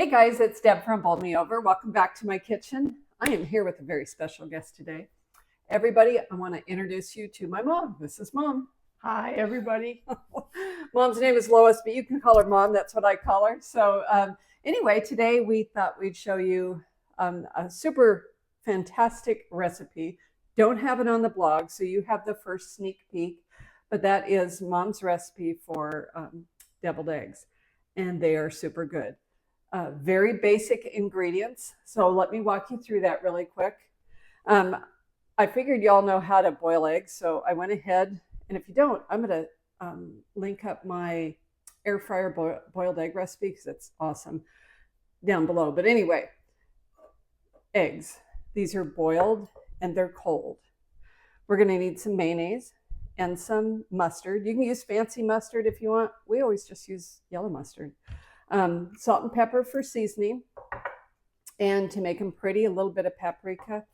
Hey guys, it's Deb from Bowl Me Over. Welcome back to my kitchen. I am here with a very special guest today. Everybody, I want to introduce you to my mom. This is Mom. Hi, everybody. Mom's name is Lois, but you can call her Mom. That's what I call her. So anyway, today we thought we'd show you a super fantastic recipe. Don't have it on the blog, so you have the first sneak peek, but that is Mom's recipe for deviled eggs, and they are super good. Very basic ingredients. So let me walk you through that really quick. I figured y'all know how to boil eggs, so I went ahead, and if you don't, I'm going to link up my air fryer boiled egg recipe because it's awesome down below. But anyway, eggs. These are boiled and they're cold. We're going to need some mayonnaise and some mustard. You can use fancy mustard if you want. We always just use yellow mustard. Salt and pepper for seasoning, and to make them pretty, a little bit of paprika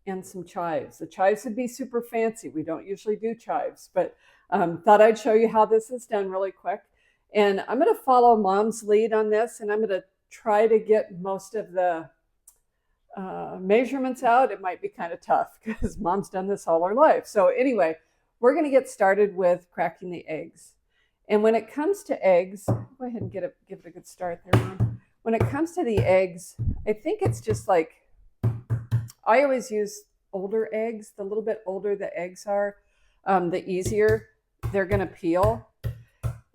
and some chives. The chives would be super fancy. We don't usually do chives, but thought I'd show you how this is done really quick. And I'm going to follow Mom's lead on this, and I'm going to try to get most of the measurements out. It might be kind of tough because Mom's done this all her life. So anyway, we're going to get started with cracking the eggs. And when it comes to eggs, go ahead and give it a good start there, Mom. When it comes to the eggs, I think it's just like, I always use older eggs. The little bit older the eggs are, the easier they're going to peel.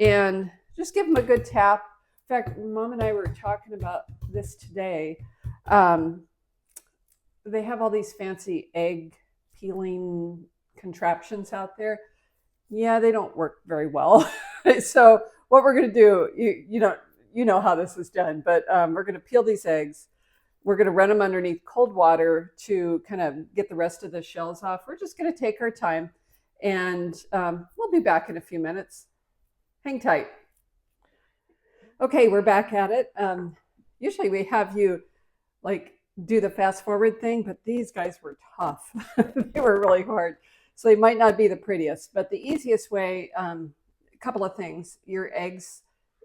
And just give them a good tap. In fact, Mom and I were talking about this today. They have all these fancy egg peeling contraptions out there. Yeah, they don't work very well. So what we're going to do, you know how this is done, but we're going to peel these eggs. We're going to run them underneath cold water to kind of get the rest of the shells off. We're just going to take our time, and we'll be back in a few minutes. Hang tight. Okay, we're back at it. Usually we have you like do the fast forward thing, but these guys were tough. They were really hard. So they might not be the prettiest, but the easiest way, a couple of things. Your eggs,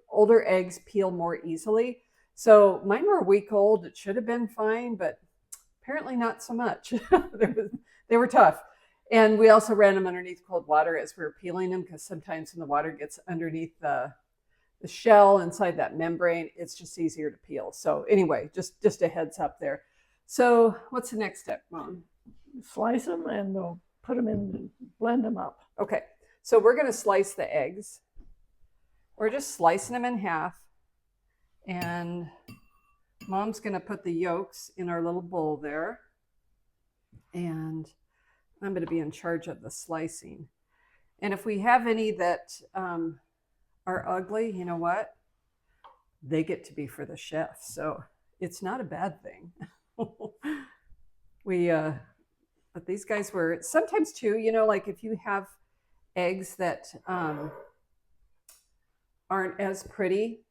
older eggs peel more easily. So mine were a week old. It should have been fine, but apparently not so much. They were tough. And we also ran them underneath cold water as we were peeling them, because sometimes when the water gets underneath the shell inside that membrane, it's just easier to peel. So anyway, just a heads up there. So what's the next step, Mom? Slice them and we'll put them in, blend them up. Okay, so we're going to slice the eggs. We're just slicing them in half, and Mom's going to put the yolks in our little bowl there, and I'm going to be in charge of the slicing. And if we have any that are ugly, you know what? They get to be for the chef, so it's not a bad thing. But these guys were sometimes too, like if you have eggs that aren't as pretty,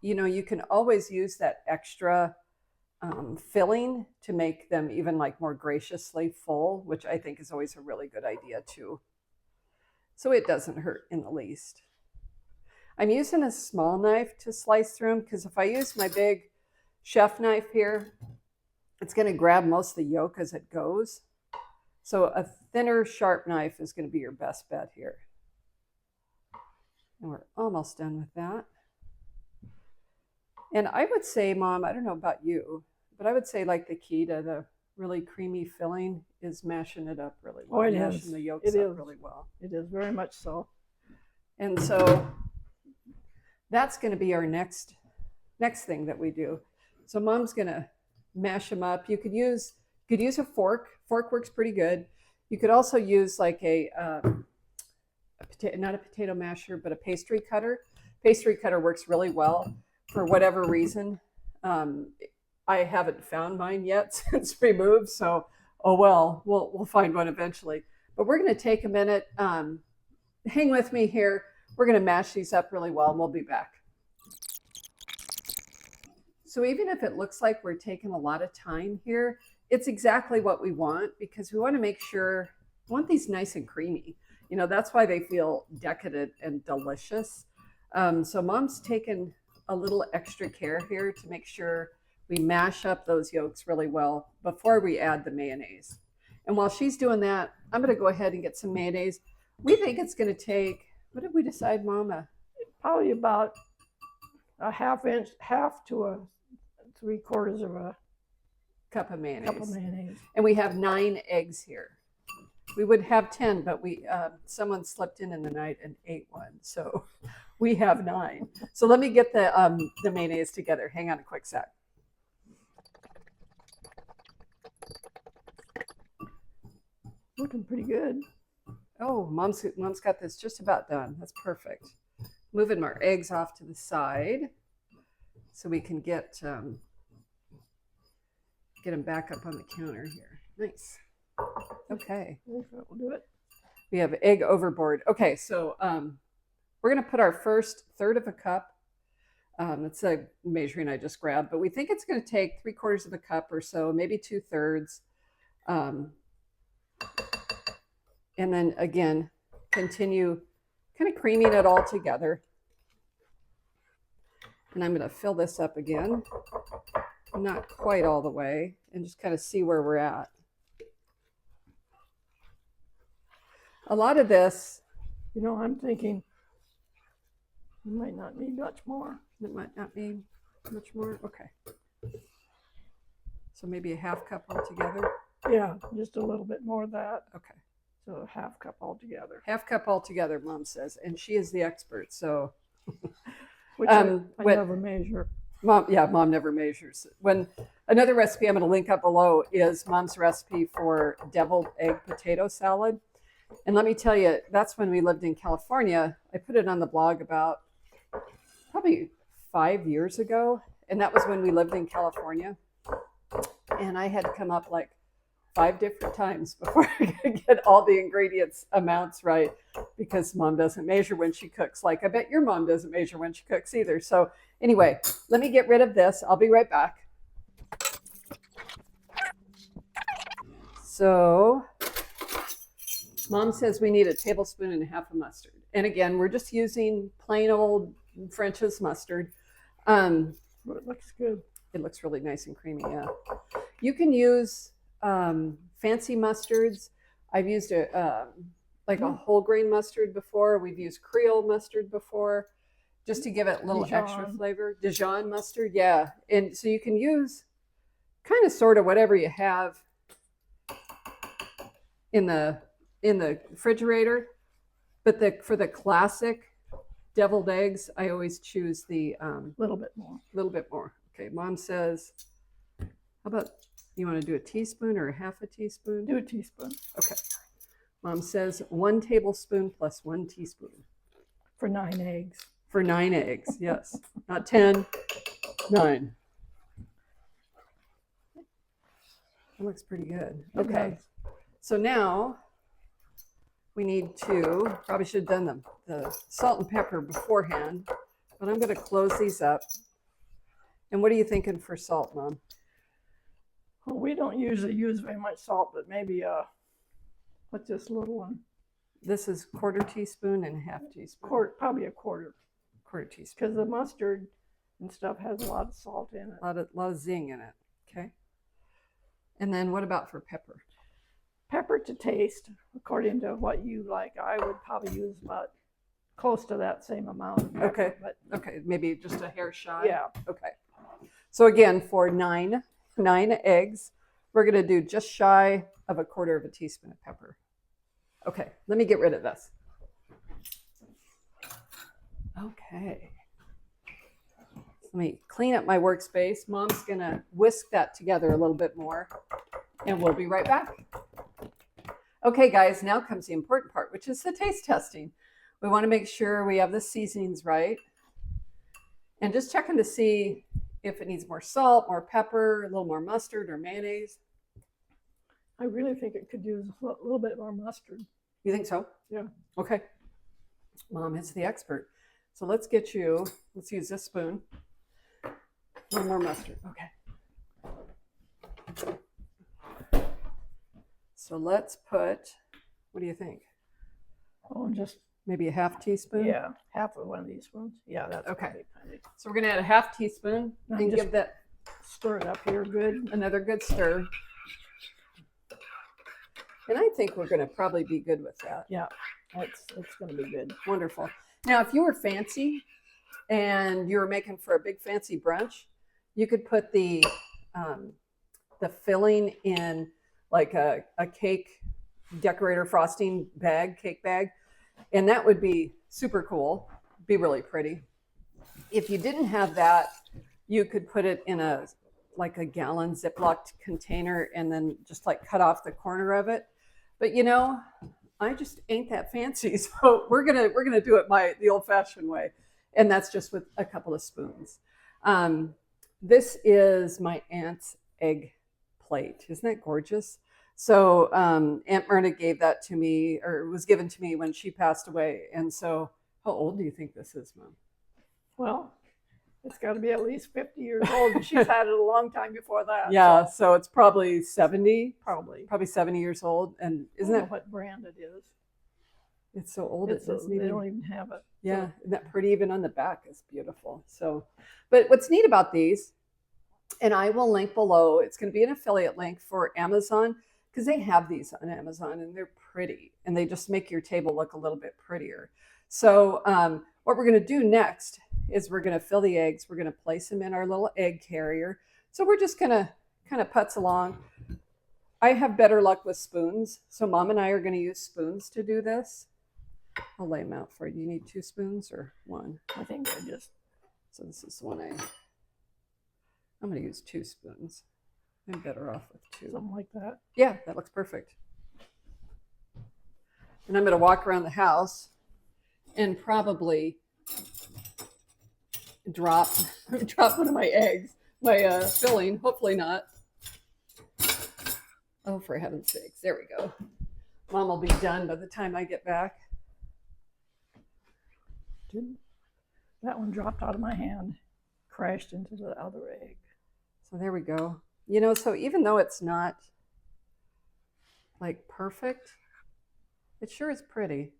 you can always use that extra filling to make them even like more graciously full, which I think is always a really good idea too. So it doesn't hurt in the least. I'm using a small knife to slice through them, because if I use my big chef knife here, it's going to grab most of the yolk as it goes. So a thinner, sharp knife is going to be your best bet here. And we're almost done with that. And I would say, Mom, I don't know about you, but I would say like the key to the really creamy filling is mashing it up really well. Oh, it mashing is. the yolks up really well. It is very much so. And so that's going to be our next thing that we do. So Mom's going to mash them up. You could use a fork. Fork works pretty good. You could also use like not a potato masher, but a pastry cutter. Pastry cutter works really well for whatever reason. I haven't found mine yet since we moved, so oh well, we'll find one eventually. But we're going to take a minute. Hang with me here. We're going to mash these up really well, and we'll be back. So even if it looks like we're taking a lot of time here, it's exactly what we want, because we want to make sure, we want these nice and creamy. That's why they feel decadent and delicious. So Mom's taken a little extra care here to make sure we mash up those yolks really well before we add the mayonnaise. And while she's doing that, I'm going to go ahead and get some mayonnaise. We think it's going to take, what did we decide, Mama? Probably about a half to a 3/4 of a Cup of mayonnaise. mayonnaise. And we have 9 eggs here. We would have 10, but someone slept in the night and ate one, so we have 9. So let me get the mayonnaise together. Hang on a quick sec. Looking pretty good. Oh, mom's got this just about done. That's perfect. Moving our eggs off to the side so we can get them back up on the counter here. Nice. Okay. We'll do it. We have egg overboard. Okay, so we're going to put our first 1/3 of a cup. It's a measuring I just grabbed, but we think it's going to take 3/4 of a cup or so, maybe 2/3. And then again, continue kind of creaming it all together. And I'm going to fill this up again, not quite all the way, and just kind of see where we're at. A lot of this, You know, I'm thinking you might not need much more. it might not be much more. Okay. So maybe a 1/2 cup altogether. Yeah, just a little bit more of that. Okay. So a 1/2 cup altogether. 1/2 cup altogether, Mom says, and she is the expert. So, Which I never measure. Mom never measures. When another recipe I'm going to link up below is Mom's recipe for deviled egg potato salad. And let me tell you, that's when we lived in California. I put it on the blog about probably 5 years ago, and that was when we lived in California. And I had to come up like 5 different times before I could get all the ingredients amounts right, because Mom doesn't measure when she cooks. Like I bet your mom doesn't measure when she cooks either. So anyway, let me get rid of this. I'll be right back. So Mom says we need 1.5 tablespoons of mustard. And again, we're just using plain old French's mustard. But it looks good. It looks really nice and creamy, yeah. You can use fancy mustards. I've used a whole grain mustard before. We've used Creole mustard before, just to give it a little extra flavor. Dijon mustard, yeah. And so you can use kind of sort of whatever you have in the refrigerator. But for the classic deviled eggs, I always choose the Little bit more. little bit more. Okay, Mom says, how about you want to do a teaspoon or a 1/2 teaspoon? Do a teaspoon. Okay. Mom says 1 tablespoon plus 1 teaspoon. For 9 eggs. For 9 eggs, yes. Not 10, 9. That looks pretty good. Okay. So now we need to, probably should have done the salt and pepper beforehand, but I'm going to close these up. And what are you thinking for salt, Mom? Well, we don't usually use very much salt, but maybe what's this little one? This is 1/4 teaspoon and 1/2 teaspoon. Probably a quarter. 1/4 teaspoon. Because the mustard and stuff has a lot of salt in it. A lot of zing in it. Okay. And then what about for pepper? Pepper to taste, according to what you like. I would probably use about close to that same amount of pepper. Okay. But Okay, maybe just a hair shy. yeah. Okay. So again, for nine eggs, we're going to do just shy of 1/4 teaspoon of pepper. Okay, let me get rid of this. Okay. Let me clean up my workspace. Mom's going to whisk that together a little bit more, and we'll be right back. Okay, guys, now comes the important part, which is the taste testing. We want to make sure we have the seasonings right, and just checking to see if it needs more salt, more pepper, a little more mustard or mayonnaise. I really think it could use a little bit more mustard. You think so? Yeah. Okay. Mom is the expert. So let's use this spoon. A little more mustard. Okay. So let's put, what do you think? Oh, just maybe a half teaspoon. Yeah, half of one of these spoons. Yeah, that's Okay. probably plenty. So we're gonna add a half teaspoon And and just give that stir it up here good. another good stir. And I think we're gonna probably be good with that. Yeah, it's going to be good. Wonderful. Now, if you were fancy and you were making for a big fancy brunch, you could put the filling in like a cake decorator frosting bag, cake bag, and that would be super cool, be really pretty. If you didn't have that, you could put it in a gallon Ziploc container and then just like cut off the corner of it. But you know, I just ain't that fancy, so we're gonna do it the old-fashioned way, and that's just with a couple of spoons. This is my aunt's egg plate. Isn't that gorgeous? So Aunt Myrna gave that to me, or it was given to me when she passed away. And so, how old do you think this is, Mom? Well, it's got to be at least 50 years old. And she's had it a long time before that. Yeah, so it's probably 70. Probably 70 years old. And I isn't don't know that what brand it is? it's so old? They don't even have it. Yeah, isn't that pretty? Even on the back is beautiful. So, but what's neat about these, and I will link below, it's going to be an affiliate link for Amazon, because they have these on Amazon and they're pretty and they just make your table look a little bit prettier. So what we're going to do next is we're going to fill the eggs. We're going to place them in our little egg carrier. So we're just going to kind of putz along. I have better luck with spoons. So Mom and I are going to use spoons to do this. I'll lay them out for you. Do you need 2 spoons or 1? I think I just. So this is one I'm going to use 2 spoons. I'm better off with 2. Something like that. Yeah, that looks perfect. And I'm going to walk around the house and probably drop one of my eggs, my filling. Hopefully not. Oh, for heaven's sakes. There we go. Mom will be done by the time I get back. That one dropped out of my hand, crashed into the other egg. So there we go. You know, so even though it's not like perfect, it sure is pretty.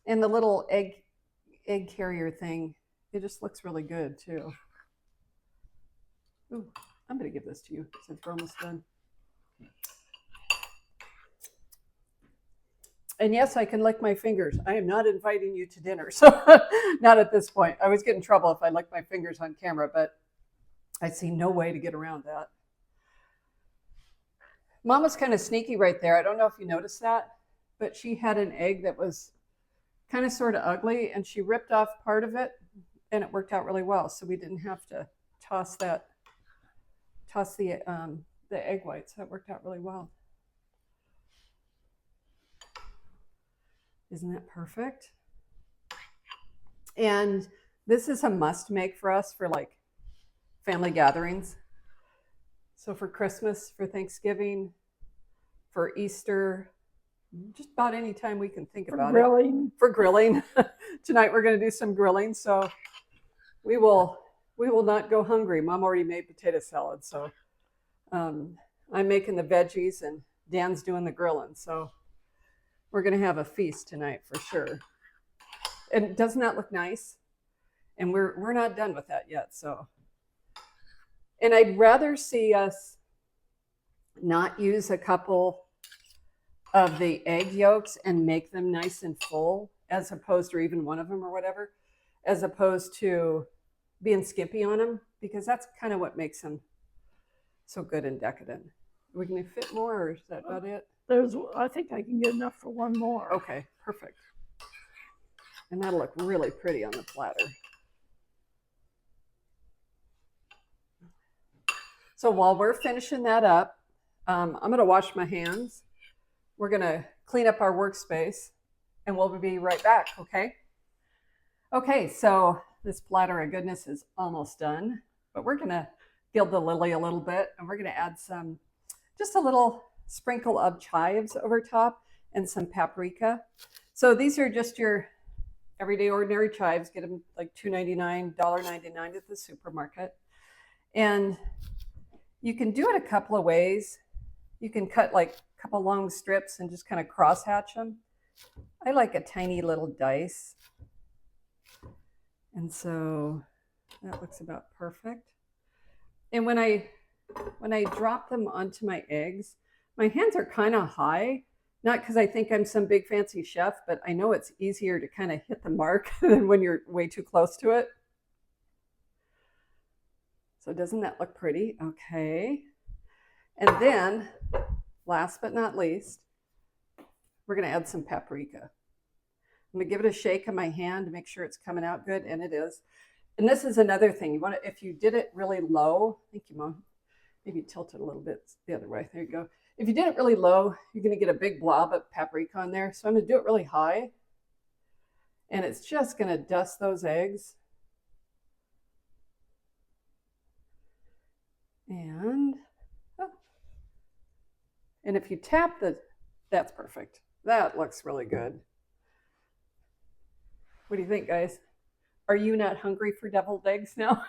And the little egg carrier thing, it just looks really good too. Ooh, I'm going to give this to you since we're almost done. And yes, I can lick my fingers. I am not inviting you to dinner, so not at this point. I always get in trouble if I lick my fingers on camera, but I see no way to get around that. Mama's kind of sneaky right there. I don't know if you noticed that, but she had an egg that was kind of sort of ugly, and she ripped off part of it, and it worked out really well. So we didn't have to toss the egg whites. That worked out really well. Isn't that perfect? And this is a must make for us for like family gatherings. So for Christmas, for Thanksgiving, for Easter, just about any time we can think about grilling. For grilling. Tonight we're going to do some grilling, so we will not go hungry. Mom already made potato salad, so I'm making the veggies and Dan's doing the grilling. So we're going to have a feast tonight for sure. And doesn't that look nice? And we're not done with that yet. So, and I'd rather see us not use a couple of the egg yolks and make them nice and full, as opposed to even one of them or whatever, as opposed to being skimpy on them, because that's kind of what makes them so good and decadent. Are we going to fit more, or is that about it? I think I can get enough for one more. Okay, perfect. And that'll look really pretty on the platter. So while we're finishing that up, I'm going to wash my hands. We're going to clean up our workspace, and we'll be right back, okay? Okay, so this platter of goodness is almost done, but we're going to gild the lily a little bit, and we're going to add just a little sprinkle of chives over top and some paprika. So these are just your everyday ordinary chives. Get them like $2.99, $1.99 at the supermarket. And you can do it a couple of ways. You can cut like couple long strips and just kind of cross hatch them. I like a tiny little dice. And so that looks about perfect. And when I drop them onto my eggs, my hands are kind of high, not because I think I'm some big fancy chef, but I know it's easier to kind of hit the mark than when you're way too close to it. So doesn't that look pretty? Okay. And then, last but not least, we're going to add some paprika. I'm going to give it a shake in my hand to make sure it's coming out good, and it is. And this is another thing. You want to, if you did it really low, thank you, Mom. Maybe tilt it a little bit the other way. There you go. If you did it really low, you're going to get a big blob of paprika on there. So I'm going to do it really high. And it's just going to dust those eggs. And if you tap that's perfect. That looks really good. What do you think, guys? Are you not hungry for deviled eggs now?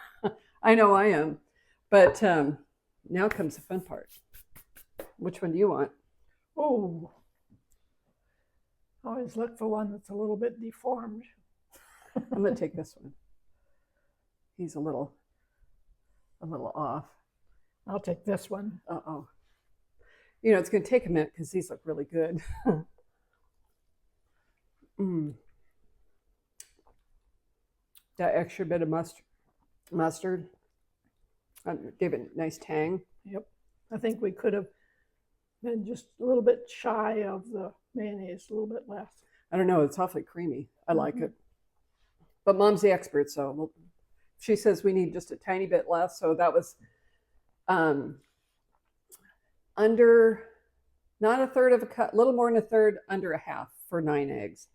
I know I am. But now comes the fun part. Which one do you want? Oh, always look for one that's a little bit deformed. I'm going to take this one. He's a little off. I'll take this one. Uh-oh. You know, it's going to take a minute because these look really good. That extra bit of mustard gave it a nice tang. Yep. I think we could have been just a little bit shy of the mayonnaise, a little bit less. I don't know. It's awfully creamy. I like it. But Mom's the expert, so she says we need just a tiny bit less. So that was under, not a third of a cup, a little more than a third, under a half for 9 eggs.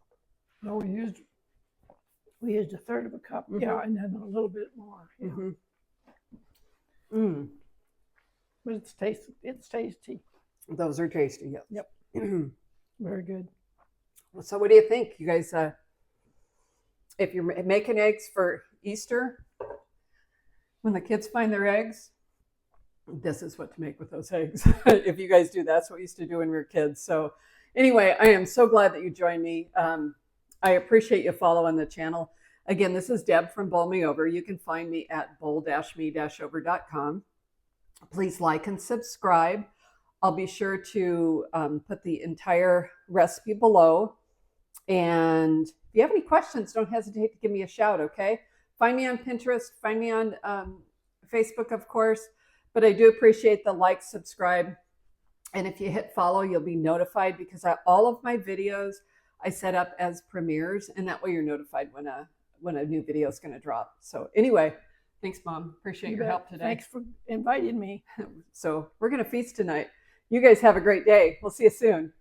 No, we used a third of a cup. Yeah, and then a little bit more. Yeah. But it's tasty. It's tasty. Those are tasty. Yep. Very good. So what do you think, you guys? If you're making eggs for Easter, when the kids find their eggs, this is what to make with those eggs. If you guys do, that's what we used to do when we were kids. So anyway, I am so glad that you joined me. I appreciate you following the channel. Again, this is Deb from Bowl Me Over. You can find me at bowl-me-over.com. Please like and subscribe. I'll be sure to put the entire recipe below. And if you have any questions, don't hesitate to give me a shout, okay? Find me on Pinterest. Find me on Facebook, of course. But I do appreciate the like, subscribe. And if you hit follow, you'll be notified because all of my videos I set up as premieres. And that way you're notified when a new video is going to drop. So anyway, thanks, Mom. Appreciate your help today. Thanks for inviting me. So we're going to feast tonight. You guys have a great day. We'll see you soon.